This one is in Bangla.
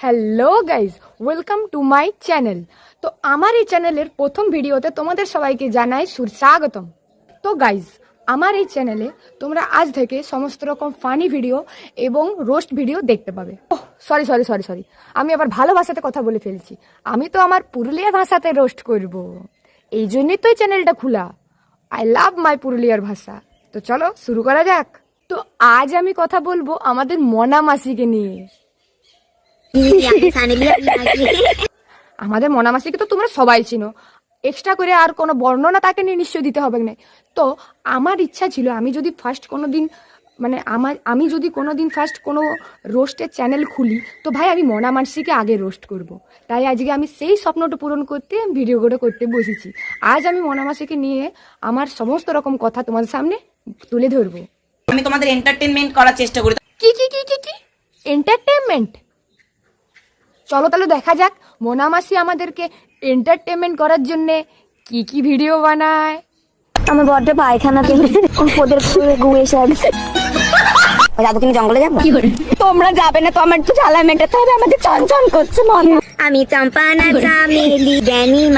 Hello guys, welcome to my channel. তো আমার এই চ্যানেলের প্রথম ভিডিওতে তোমাদের সবাইকে জানাই সুস্বাগতম। তো গাইজ, আমার এই চ্যানেলে তোমরা আজ থেকে সমস্ত রকম ফানি ভিডিও এবং রোস্ট ভিডিও দেখতে পাবে। Oh sorry sorry sorry sorry আমি আবার ভালো ভাষাতে কথা বলে ফেলছি। আমি তো আমার পুরুলিয়া ভাষাতে রোস্ট করব, এই জন্যই তো এই চ্যানেলটা খোলা। আই লাভ মাই পুরুলিয়ার ভাষা। তো চলো শুরু করা যাক। তো আজ আমি কথা বলবো আমাদের মনা মাসিকে নিয়ে। আমাদের মনা মাসিকে তো তোমরা সবাই চিনো, এক্সট্রা করে আর কোনো বর্ণনা তাকে নিয়ে নিশ্চয় দিতে হবে না। তো আমার ইচ্ছা ছিল আমি যদি ফার্স্ট কোনো দিন আমি যদি কোনো দিন ফার্স্ট কোনো রোস্টের চ্যানেল খুলি, তো ভাই আমি মনা মাসিকে আগে রোস্ট করব। তাই আজকে আমি সেই স্বপ্নটা পূরণ করতে ভিডিওগুলো করতে বসেছি। আজ আমি মনা মাসিকে নিয়ে আমার সমস্ত রকম কথা তোমাদের সামনে তুলে ধরবো। আমি তোমাদের এন্টারটেইনমেন্ট করার চেষ্টা করি। কি কি কি কি কি এন্টারটেনমেন্ট? চলো তাহলে দেখা যাক মোনা মাসি আমাদেরকে এন্টারটেনমেন্ট করার জন্য কি কি ভিডিও বানায়। আমার বড্ড পায়খানা ওদের গুয়ে দাদু তুমি জঙ্গলে যাবো? তোমরা যাবে না তো আমার একটু জ্বালা মেটাতে হবে, আমাদের চনচন করছে মনে। আমি চম্পা না চামেলি